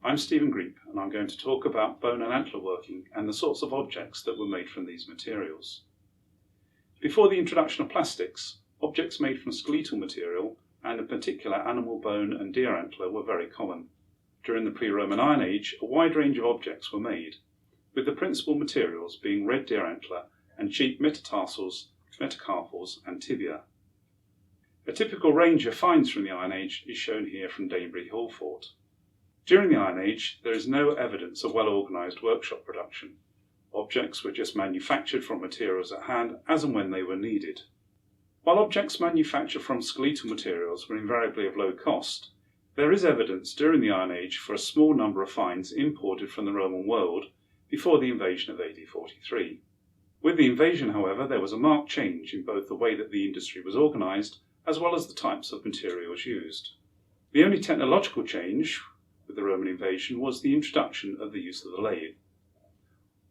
I'm Stephen Greep, and I'm going to talk about bone and antler working and the sorts of objects that were made from these materials. Before the introduction of plastics, objects made from skeletal material, and in particular animal bone and deer antler, were very common. During the pre-Roman Iron Age, a wide range of objects were made, with the principal materials being red deer antler and cheap metatarsals, metacarpals and tibia. A typical range of finds from the Iron Age is shown here from Danebury Hall Fort. During the Iron Age, there is no evidence of well-organised workshop production. Objects were just manufactured from materials at hand as and when they were needed. While objects manufactured from skeletal materials were invariably of low cost, there is evidence during the Iron Age for a small number of finds imported from the Roman world before the invasion of AD 43. With the invasion, however, there was a marked change in both the way that the industry was organised as well as the types of materials used. The only technological change with the Roman invasion was the introduction of the use of the lathe.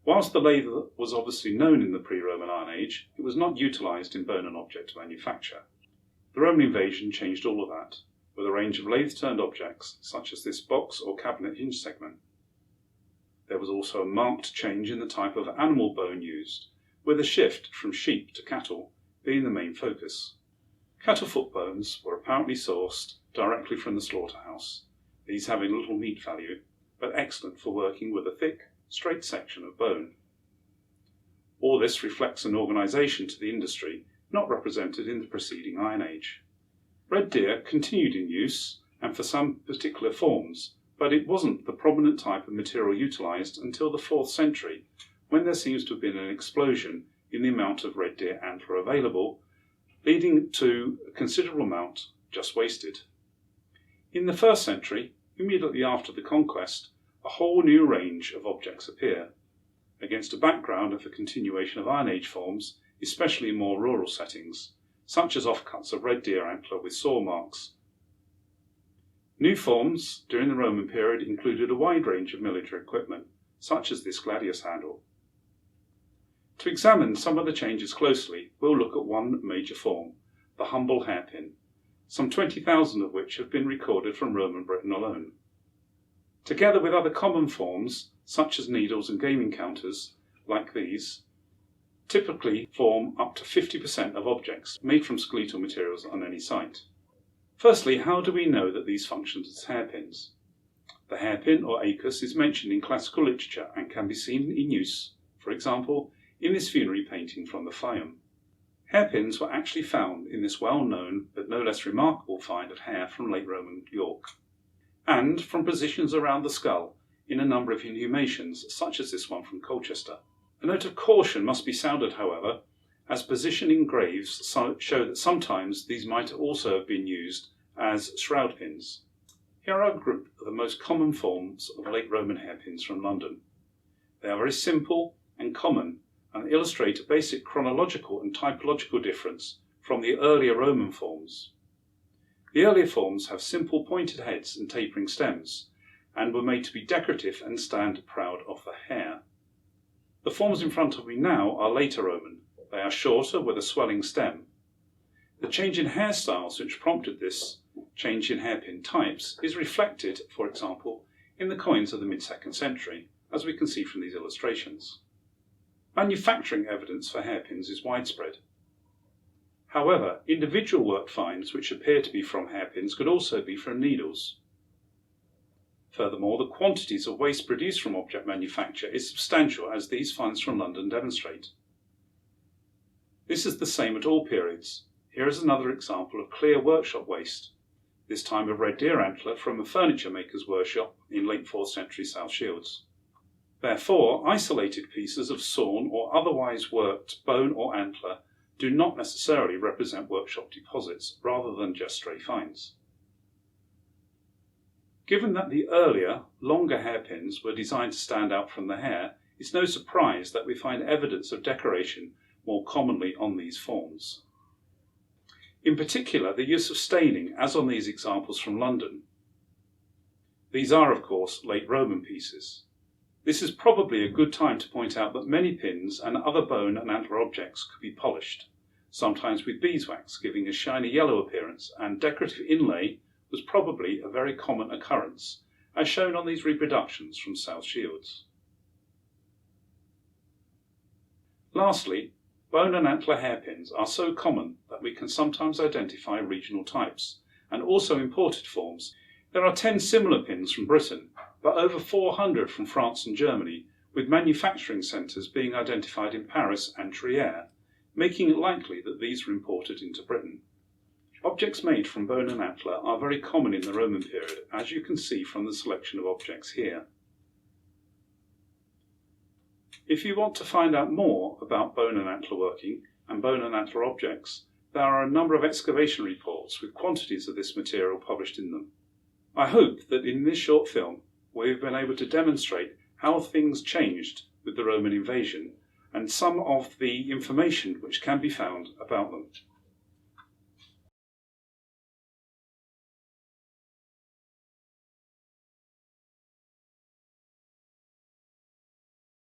Whilst the lathe was obviously known in the pre-Roman Iron Age, it was not utilised in bone and object manufacture. The Roman invasion changed all of that, with a range of lathe-turned objects such as this box or cabinet hinge segment. There was also a marked change in the type of animal bone used, with a shift from sheep to cattle being the main focus. Cattle foot bones were apparently sourced directly from the slaughterhouse, these having little meat value, but excellent for working with a thick, straight section of bone. All this reflects an organisation to the industry not represented in the preceding Iron Age. Red deer continued in use, and for some particular forms, but it wasn't the prominent type of material utilised until the 4th century, when there seems to have been an explosion in the amount of red deer antler available, leading to a considerable amount just wasted. In the 1st century, immediately after the conquest, a whole new range of objects appear, against a background of the continuation of Iron Age forms, especially in more rural settings, such as offcuts of red deer antler with saw marks. New forms during the Roman period included a wide range of military equipment, such as this gladius handle. To examine some of the changes closely, we'll look at one major form, the humble hairpin, some 20,000 of which have been recorded from Roman Britain alone. Together with other common forms, such as needles and gaming counters, like these, typically form up to 50% of objects made from skeletal materials on any site. Firstly, how do we know that these function as hairpins? The hairpin or acus is mentioned in classical literature and can be seen in use, for example, in this funerary painting from the Fayum. Hairpins were actually found in this well-known but no less remarkable find of hair from late Roman York, and from positions around the skull in a number of inhumations, such as this one from Colchester. A note of caution must be sounded, however, as position in graves show that sometimes these might also have been used as shroud pins. Here are a group of the most common forms of late Roman hairpins from London. They are very simple and common, and illustrate a basic chronological and typological difference from the earlier Roman forms. The earlier forms have simple pointed heads and tapering stems, and were made to be decorative and stand proud of the hair. The forms in front of me now are later Roman. They are shorter with a swelling stem. The change in hairstyles which prompted this change in hairpin types is reflected, for example, in the coins of the mid-2nd century, as we can see from these illustrations. Manufacturing evidence for hairpins is widespread. However, individual work finds which appear to be from hairpins could also be from needles. Furthermore, the quantities of waste produced from object manufacture is substantial, as these finds from London demonstrate. This is the same at all periods. Here is another example of clear workshop waste, this time of red deer antler from a furniture maker's workshop in late 4th century South Shields. Therefore, isolated pieces of sawn or otherwise worked bone or antler do not necessarily represent workshop deposits, rather than just stray finds. Given that the earlier, longer hairpins were designed to stand out from the hair, it's no surprise that we find evidence of decoration more commonly on these forms. In particular, the use of staining, as on these examples from London. These are, of course, late Roman pieces. This is probably a good time to point out that many pins and other bone and antler objects could be polished, sometimes with beeswax giving a shiny yellow appearance, and decorative inlay was probably a very common occurrence, as shown on these reproductions from South Shields. Lastly, bone and antler hairpins are so common that we can sometimes identify regional types, and also imported forms. There are 10 similar pins from Britain, but over 400 from France and Germany, with manufacturing centres being identified in Paris and Trier, making it likely that these were imported into Britain. Objects made from bone and antler are very common in the Roman period, as you can see from the selection of objects here. If you want to find out more about bone and antler working and bone and antler objects, there are a number of excavation reports with quantities of this material published in them. I hope that in this short film we have been able to demonstrate how things changed with the Roman invasion and some of the information which can be found about them.